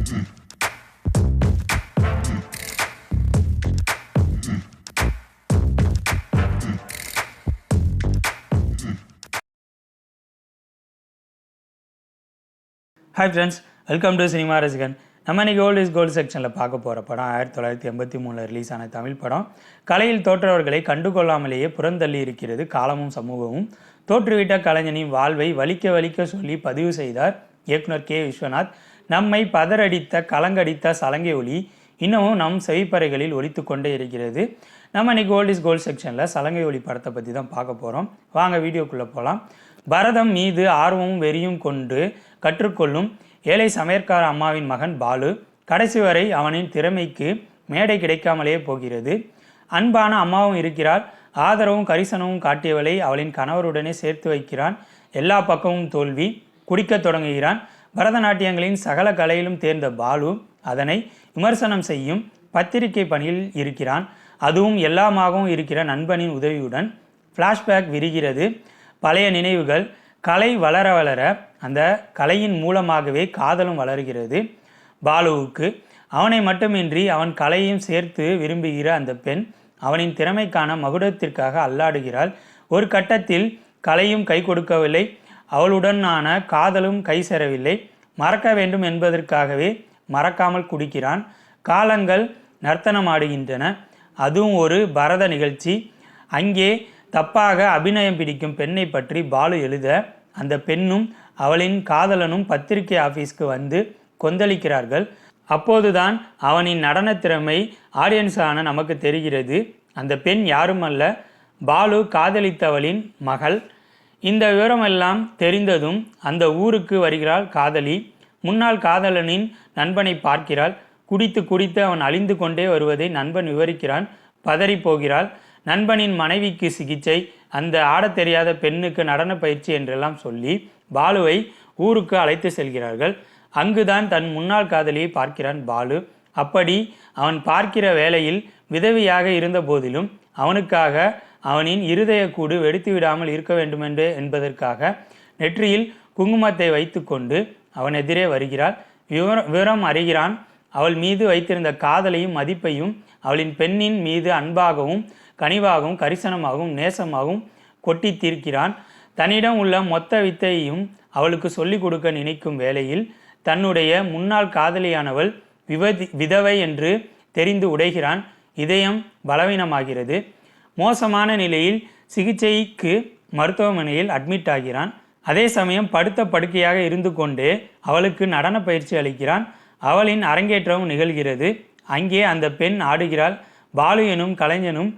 Hi friends, welcome to cinema ரசிகன். நம்ம இன்றைக்கி ஓல்ட் இஸ் கோல்டு செக்ஷனில் பார்க்க போகிற படம் 1983 ரிலீஸ் ஆன தமிழ் படம். கலையில் தோற்றவர்களை கண்டுகொள்ளாமலேயே புறந்தள்ளி இருக்கிறது காலமும் சமூகமும். தோற்றுவிட்ட கலைஞனின் வாழ்வை வலிக்க வலிக்க சொல்லி பதிவு செய்தார் இயக்குனர் கே. விஸ்வநாத். நம்மை பதறடித்த கலங்கடித்த சலங்கை ஒலி இன்னமும் நம் செவிப்பறைகளில் ஒலித்து கொண்டே இருக்கிறது. நம்ம இன்றைக்கி ஓல்ட் இஸ் கோல்டு செக்ஷனில் சலங்கை ஒலி படத்தை பற்றி தான் பார்க்க போகிறோம். வாங்க வீடியோக்குள்ளே போகலாம். பரதம் மீது ஆர்வமும் வெறியும் கொண்டு கற்றுக்கொள்ளும் ஏழை சமையற்கார அம்மாவின் மகன் பாலு. கடைசி வரை அவனின் திறமைக்கு மேடை கிடைக்காமலே போகிறது. அன்பான அம்மாவும் இருக்கிறார். ஆதரவும் கரிசனமும் காட்டியவளை அவளின் கணவருடனே சேர்த்து வைக்கிறான். எல்லா பக்கமும் தோல்வி. குடிக்க தொடங்குகிறான். பரதநாட்டியங்களின் சகல கலையிலும் தேர்ந்த பாலு அதனை விமர்சனம் செய்யும் பத்திரிகை பணியில் இருக்கிறான். அதுவும் எல்லாமாகவும் இருக்கிற நண்பனின் உதவியுடன். ஃப்ளாஷ்பேக் விரிகிறது. பழைய நினைவுகள். கலை வளர வளர அந்த கலையின் மூலமாகவே காதலும் வளர்கிறது பாலுவுக்கு. அவனை மட்டுமின்றி அவன் கலையையும் சேர்த்து விரும்புகிற அந்த பெண் அவனின் திறமைக்கான மகுடத்திற்காக அல்லாடுகிறாள். ஒரு கட்டத்தில் கலையும் கை கொடுக்கவில்லை, அவளுடனான காதலும் கை சேரவில்லை. மறக்க வேண்டும் என்பதற்காகவே மறக்காமல் குடிக்கிறான். காலங்கள் நர்த்தனமாடுகின்றன. அதுவும் ஒரு பரத நிகழ்ச்சி. அங்கே தப்பாக அபிநயம் பிடிக்கும் பெண்ணை பற்றி பாலு எழுத அந்த பெண்ணும் அவளின் காதலனும் பத்திரிகை ஆஃபீஸ்க்கு வந்து கொந்தளிக்கிறார்கள். அப்போதுதான் அவனின் நடன திறமை ஆடியன்ஸான நமக்கு தெரிகிறது. அந்த பெண் யாருமல்ல, பாலு காதலித்தவளின் மகள். இந்த விவரமெல்லாம் தெரிந்ததும் அந்த ஊருக்கு வருகிறாள் காதலி. முன்னாள் காதலனின் நண்பனை பார்க்கிறாள். குடித்து குடித்து அவன் அழிந்து கொண்டே வருவதை நண்பன் விவரிக்கிறான். பதறி போகிறாள். நண்பனின் மனைவிக்கு சிகிச்சை, அந்த ஆடத் தெரியாத பெண்ணுக்கு நடன பயிற்சி என்றெல்லாம் சொல்லி பாலுவை ஊருக்கு அழைத்து செல்கிறார்கள். அங்குதான் தன் முன்னாள் காதலியை பார்க்கிறான் பாலு. அப்படி அவன் பார்க்கிற வேளையில் விதவியாக இருந்த போதிலும் அவனுக்காக அவனின் இருதய கூடு வெடித்து விடாமல் இருக்க வேண்டுமென்று என்பதற்காக நெற்றியில் குங்குமத்தை வைத்து கொண்டு அவன் எதிரே வருகிறாள். விவரம் அறிகிறான். அவள் மீது வைத்திருந்த காதலையும் மதிப்பையும் அவளின் பெண்ணின் மீது அன்பாகவும் கனிவாகவும் கரிசனமாகவும் நேசமாகவும் கொட்டி தீர்க்கிறான். தன்னிடம் உள்ள மொத்த வித்தையையும் அவளுக்கு சொல்லிக் கொடுக்க நினைக்கும் வேளையில் தன்னுடைய முன்னாள் காதலியானவள் விதவை என்று தெரிந்து உடைகிறான். இதயம் பலவீனமாகிறது. மோசமான நிலையில் சிகிச்சைக்கு மருத்துவமனையில் அட்மிட் ஆகிறான். அதே சமயம் படுத்த படுக்கையாக இருந்து கொண்டே அவளுக்கு நடன பயிற்சி அளிக்கிறான். அவளின் அரங்கேற்றமும் நிகழ்கிறது. அங்கே அந்த பெண் ஆடுகிறாள். பாலு எனும் கலைஞனும்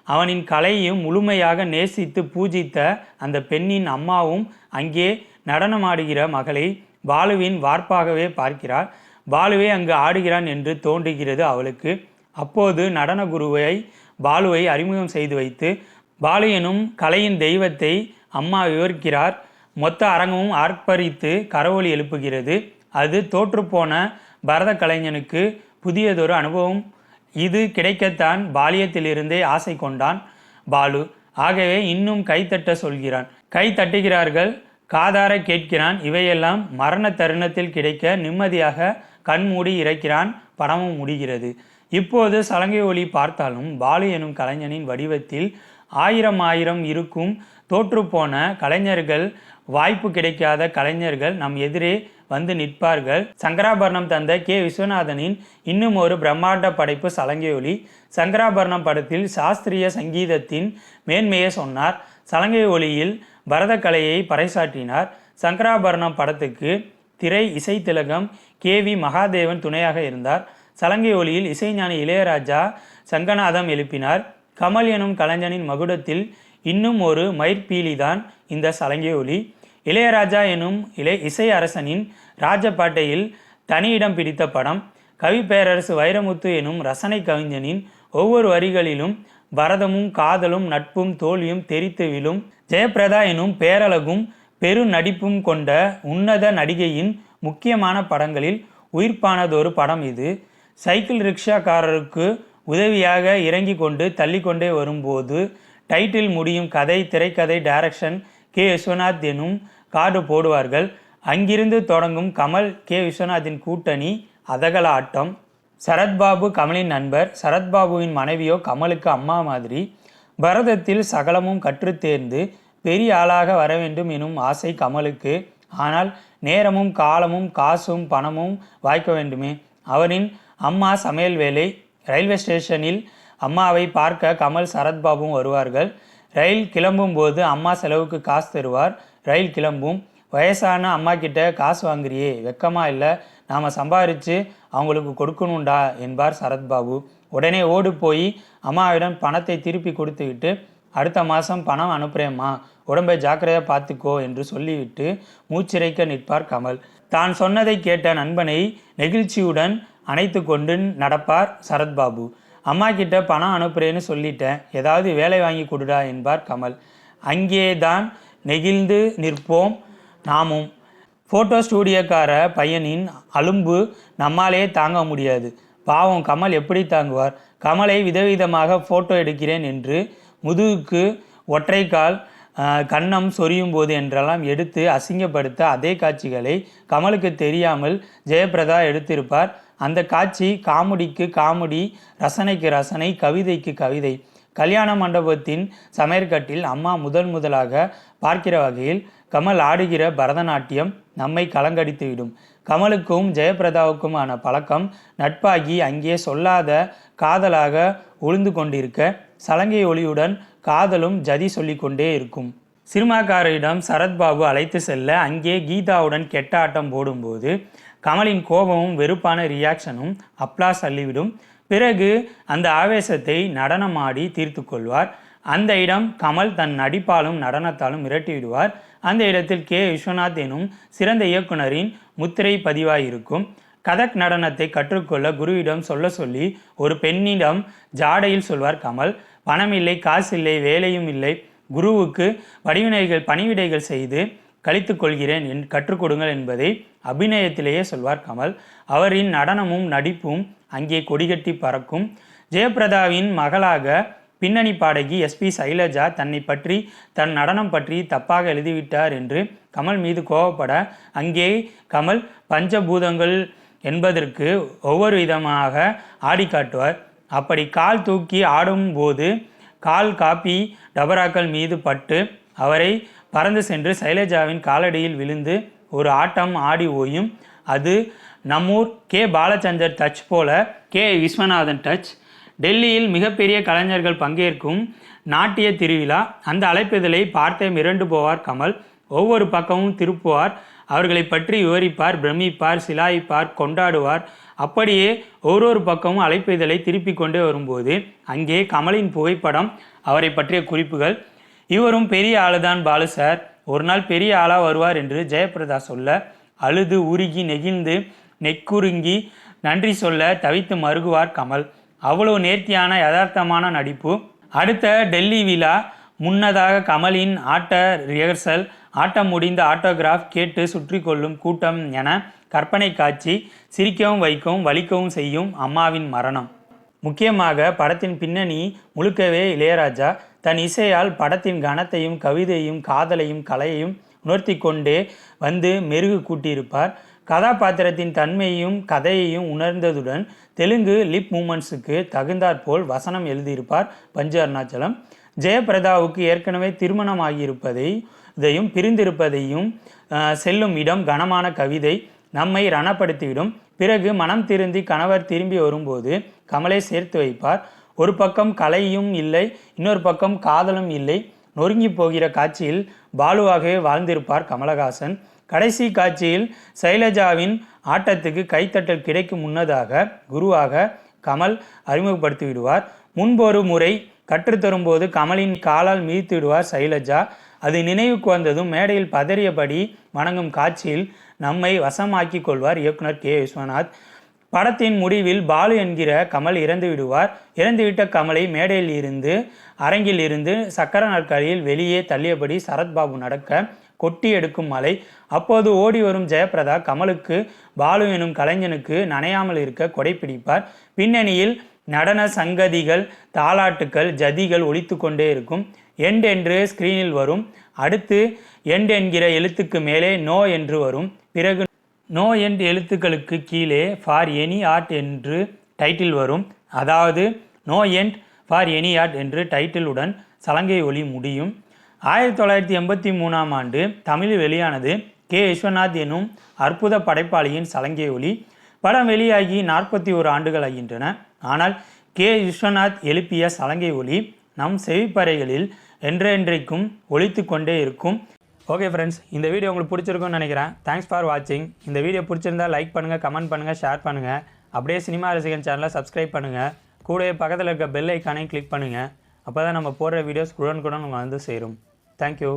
அவனின் கலையையும் முழுமையாக நேசித்து பூஜித்த அந்த பெண்ணின் அம்மாவும் அங்கே நடனமாடுகிற மகளை பாலுவின் வார்ப்பாகவே பார்க்கிறாள். பாலுவே அங்கு ஆடுகிறான் என்று தோன்றுகிறது அவளுக்கு. அப்போது நடன குருவை பாலுவை அறிமுகம் செய்து வைத்து பாலு எனும் கலையின் தெய்வத்தை அம்மா விவரிக்கிறார். மொத்த அரங்கமும் ஆர்ப்பரித்து கரவொலி எழுப்புகிறது. அது தோற்றுப்போன பரத கலைஞனுக்கு புதியதொரு அனுபவம். இது கிடைக்கத்தான் பாலியத்திலிருந்தே ஆசை கொண்டான் பாலு. ஆகவே இன்னும் கைத்தட்ட சொல்கிறான். கை தட்டுகிறார்கள். காதார கேட்கிறான். இவையெல்லாம் மரண தருணத்தில் கிடைக்க நிம்மதியாக கண்மூடி இறக்கிறான். படமும் முடிகிறது. இப்போது சலங்கை ஒலி பார்த்தாலும் பாலு எனும் கலைஞனின் வடிவத்தில் ஆயிரம் இருக்கும் தோற்றுப்போன கலைஞர்கள், வாய்ப்பு கிடைக்காத கலைஞர்கள் நம் எதிரே வந்து நிற்பார்கள். சங்கராபரணம் தந்த கே. விஸ்வநாதனின் இன்னும் ஒரு பிரம்மாண்ட படைப்பு சலங்கை ஒலி. சங்கராபரணம் படத்தில் சாஸ்திரிய சங்கீதத்தின் மேன்மையை சொன்னார். சலங்கை ஒலியில் பரதக்கலையை பறைசாற்றினார். சங்கராபரணம் படத்துக்கு திரை இசை திலகம் கே.வி. மகாதேவன் துணையாக இருந்தார். சலங்கை ஒலியில் இசைஞானி இளையராஜா சங்கநாதம் எழுப்பினார். கமல் எனும் கலைஞனின் மகுடத்தில் இன்னும் ஒரு மயிர்பீலிதான் இந்த சலங்கை ஒலி. இளையராஜா எனும் இசை அரசனின் ராஜபாட்டையில் தனியிடம் பிடித்த படம். கவி பேரரசு வைரமுத்து எனும் ரசனை கவிஞனின் ஒவ்வொரு வரிகளிலும் பரதமும் காதலும் நட்பும் தோல்வியும் தெரித்து விழும். ஜெயபிரதா எனும் பேரழகும் பெரு நடிப்பும் கொண்ட உன்னத நடிகையின் முக்கியமான படங்களில் உயிர்ப்பானதொரு படம் இது. சைக்கிள் ரிக்ஷாக்காரருக்கு உதவியாக இறங்கி கொண்டு தள்ளிக்கொண்டே வரும்போது டைட்டில் முடியும் கதை, திரைக்கதை, டைரக்ஷன் கே. விஸ்வநாத் எனும் கார்டு போடுவார்கள். அங்கிருந்து தொடங்கும் கமல் கே விஸ்வநாத்தின் கூட்டணி அதகல ஆட்டம். சரத்பாபு கமலின் நண்பர். சரத்பாபுவின் மனைவியோ கமலுக்கு அம்மா மாதிரி. பரதத்தில் சகலமும் கற்றுத் தேர்ந்து பெரிய ஆளாக வர வேண்டும் எனும் ஆசை கமலுக்கு. ஆனால் நேரமும் காலமும் காசும் பணமும் வாய்க்க வேண்டுமே. அவரின் அம்மா சமையல் வேலை. ரயில்வே ஸ்டேஷனில் அம்மாவை பார்க்க கமல் சரத்பாபுவும் வருவார்கள். ரயில் கிளம்பும் போது அம்மா செலவுக்கு காசு தருவார். ரயில் கிளம்பும். வயசான அம்மா கிட்ட காசு வாங்குறியே, வெக்கமா இல்லை, நாம் சம்பாரித்து அவங்களுக்கு கொடுக்கணுண்டா என்பார் சரத்பாபு. உடனே ஓடு போய் அம்மாவிடம் பணத்தை திருப்பி கொடுத்துவிட்டு, அடுத்த மாதம் பணம் அனுப்புகிறேம்மா, உடம்பை ஜாக்கிரதையாக பார்த்துக்கோ என்று சொல்லிவிட்டு மூச்சிறைக்க நிற்பார் கமல். தான் சொன்னதை கேட்ட நண்பனை நெகிழ்ச்சியுடன் அணைத்து கொண்டு நடப்பார் சரத்பாபு. அம்மா கிட்ட பணம் அனுப்புகிறேன்னு சொல்லிட்டேன், ஏதாவது வேலை வாங்கி கொடுடா என்பார் கமல். அங்கேதான் நெகிழ்ந்து நிற்போம் நாமும். ஃபோட்டோ ஸ்டூடியோக்கார பையனின் அலும்பு நம்மாலே தாங்க முடியாது. பாவம் கமல் எப்படி தாங்குவார்? கமலை விதவிதமாக ஃபோட்டோ எடுக்கிறேன் என்று முதுகுக்கு ஒற்றைக்கால் கன்னம் சொரியும் போது என்றெல்லாம் எடுத்து அசிங்கப்படுத்த அதே காட்சிகளை கமலுக்கு தெரியாமல் ஜெயபிரதா எடுத்திருப்பார். அந்த காட்சி காமெடிக்கு காமெடி, ரசனைக்கு ரசனை, கவிதைக்கு கவிதை. கல்யாண மண்டபத்தின் சமையற்கட்டில் அம்மா முதலாக பார்க்கிற வகையில் கமல் ஆடுகிற பரதநாட்டியம் நம்மை கலங்கடித்துவிடும். கமலுக்கும் ஜெயபிரதாவுக்குமான பழக்கம் நட்பாகி அங்கே சொல்லாத காதலாக உழுந்து கொண்டிருக்க, சலங்கை ஒளியுடன் காதலும் ஜதி சொல்லிக்கொண்டே இருக்கும். சினிமாக்காரரிடம் சரத்பாபு அழைத்து செல்ல அங்கே கீதாவுடன் கெட்ட ஆட்டம் போடும்போது கமலின் கோபமும் வெறுப்பான ரியாக்ஷனும் அப்ளாஸ் அள்ளிவிடும். பிறகு அந்த ஆவேசத்தை நடனமாடி தீர்த்து கொள்வார். அந்த இடம் கமல் தன் நடிப்பாலும் நடனத்தாலும் மிரட்டிவிடுவார். அந்த இடத்தில் கே விஸ்வநாத் எனும் சிறந்த இயக்குனரின் முத்திரை பதிவாயிருக்கும். கதக் நடனத்தை கற்றுக்கொள்ள குருவிடம் சொல்ல சொல்லி ஒரு பெண்ணிடம் ஜாடையில் சொல்வார் கமல். பணம் இல்லை, காசு இல்லை, வேலையும் இல்லை, குருவுக்கு பணிவிடைகள் செய்து கழித்து கொள்கிறேன் கற்றுக் கொடுங்கள் என்பதை அபிநயத்திலேயே சொல்வார் கமல். அவரின் நடனமும் நடிப்பும் அங்கே கொடிகட்டி பறக்கும். ஜெயபிரதாவின் மகளாக பின்னணி பாடகி எஸ்பி சைலஜா தன்னை பற்றி, தன் நடனம் பற்றி தப்பாக எழுதிவிட்டார் என்று கமல் மீது கோபப்பட, அங்கே கமல் பஞ்சபூதங்கள் என்பதற்கு ஒவ்வொரு விதமாக ஆடி காட்டுவார். அப்படி கால் தூக்கி ஆடும்போது கால் காப்பி டபராக்கள் மீது பட்டு அவரை பறந்து சென்று சைலஜாவின் காலடியில் விழுந்து ஒரு ஆட்டம் ஆடி ஓயும். அது நம்மூர் கே பாலச்சந்தர் டச் போல கே விஸ்வநாதன் டச். டெல்லியில் மிகப்பெரிய கலைஞர்கள் பங்கேற்கும் நாட்டிய திருவிழா. அந்த அழைப்புதலை பார்த்தே மிரண்டு போவார் கமல். ஒவ்வொரு பக்கமும் திருப்புவார். அவர்களை பற்றி விவரிப்பார், பிரமிப்பார், சிலாயிப்பார், கொண்டாடுவார். அப்படியே ஒவ்வொரு பக்கமும் அழைப்புதலை திருப்பி கொண்டே வரும்போது அங்கே கமலின் புகைப்படம், அவரை பற்றிய குறிப்புகள். இவரும் பெரிய ஆளுதான் பாலு சார், ஒரு நாள் பெரிய ஆளாக வருவார் என்று ஜெயபிரதா சொல்ல அழுது உருகி நெகிழ்ந்து நெக்குருங்கி நன்றி சொல்ல தவித்து மறுகுவார் கமல். அவ்வளவு நேர்த்தியான யதார்த்தமான நடிப்பு. அடுத்த டெல்லி விழா முன்னதாக கமலின் ஆட்ட ரிஹர்சல், ஆட்டம் முடிந்த ஆட்டோகிராஃப் கேட்டு சுற்றி கொள்ளும் கூட்டம் என கற்பனை காட்சி. சிரிக்கவும் வைக்கவும் வலிக்கவும் செய்யும் அம்மாவின் மரணம். முக்கியமாக படத்தின் பின்னணி முழுக்கவே இளையராஜா தன் இசையால் படத்தின் கனத்தையும் கவிதையும் காதலையும் கலையையும் உணர்த்தி கொண்டே வந்து மெருகு கூட்டியிருப்பார். கதாபாத்திரத்தின் தன்மையையும் கதையையும் உணர்ந்ததுடன் தெலுங்கு லிப் மூமெண்ட்ஸுக்கு தகுந்தாற்போல் வசனம் எழுதியிருப்பார் பஞ்சு அருணாச்சலம். ஜெயபிரதாவுக்கு ஏற்கனவே திருமணமாகியிருப்பதையும் பிரிந்திருப்பதையும் செல்லும் இடம் கனமான கவிதை நம்மை ரணப்படுத்திவிடும். பிறகு மனம் திருந்தி கணவர் திரும்பி வரும்போது கமலை சேர்த்து வைப்பார். ஒரு பக்கம் கலையும் இல்லை, இன்னொரு பக்கம் காதலும் இல்லை. நொறுங்கி போகிற காட்சியில் பாலுவாகவே வாழ்ந்திருப்பார் கமலஹாசன். கடைசி காட்சியில் சைலஜாவின் ஆட்டத்துக்கு கைத்தட்டல் கிடைக்கும் முன்னதாக குருவாக கமல் அறிமுகப்படுத்தி விடுவார். முன்பொரு முறை கற்றுத்தரும்போது கமலின் காலால் மிதித்து விடுவார் சைலஜா. அது நினைவுக்கு வந்ததும் மேடையில் பதறியபடி வணங்கும் காட்சியில் நம்மை வசமாக்கி கொள்வார் இயக்குனர் கே விஸ்வநாத். படத்தின் முடிவில் பாலு என்கிற கமல் இறந்து விடுவார். இறந்துவிட்ட கமலை மேடையில் இருந்து அரங்கில் இருந்து சக்கர நாற்காலியில் வெளியே தள்ளியபடி சரத்பாபு நடக்க கொட்டி எடுக்கும் மழை. அப்போது ஓடி வரும் ஜெயபிரதா கமலுக்கு பாலு எனும் கலைஞனுக்கு நனையாமல் இருக்க கொடை பிடிப்பார். பின்னணியில் நடன சங்கதிகள், தாலாட்டுக்கள், ஜதிகள் ஒலித்து கொண்டே இருக்கும். எண்ட் என்று ஸ்கிரீனில் வரும். அடுத்து எண்ட் என்கிற எழுத்துக்கு மேலே நோ என்று வரும். பிறகு நோ எண்ட் எழுத்துக்களுக்கு கீழே ஃபார் எனி ஆர்ட் என்று டைட்டில் வரும். அதாவது no end for any art என்று டைட்டிலுடன் சலங்கை ஒலி முடியும். 1983ஆம் ஆண்டு தமிழில் வெளியானது கே. விஸ்வநாத் எனும் அற்புத படைப்பாளியின் சலங்கை ஒலி. படம் வெளியாகி 41 ஆண்டுகள் ஆகின்றன. ஆனால் கே. விஸ்வநாத் எழுப்பிய சலங்கை ஒலி நம் செவிப்பறைகளில் என்றென்றைக்கும் ஒலித்து கொண்டே இருக்கும். ஓகே ஃப்ரெண்ட்ஸ், இந்த வீடியோ உங்களுக்கு பிடிச்சிருக்கும்னு நினைக்கிறேன். தேங்க்ஸ் ஃபார் வாட்சிங். இந்த வீடியோ பிடிச்சிருந்தால் லைக் பண்ணுங்கள், கமெண்ட் பண்ணுங்கள், ஷேர் பண்ணுங்கள். அப்படியே சினிமா ரசிகன் சேனலை சப்ஸ்கிரைப் பண்ணுங்கள். கூடவே பக்கத்தில் இருக்க பெல் ஐக்கானையும் கிளிக் பண்ணுங்கள். அப்போ தான் நம்ம போடுற வீடியோஸ் உடனுக்குடன் உங்களுக்கு வந்து சேரும். தேங்க்யூ.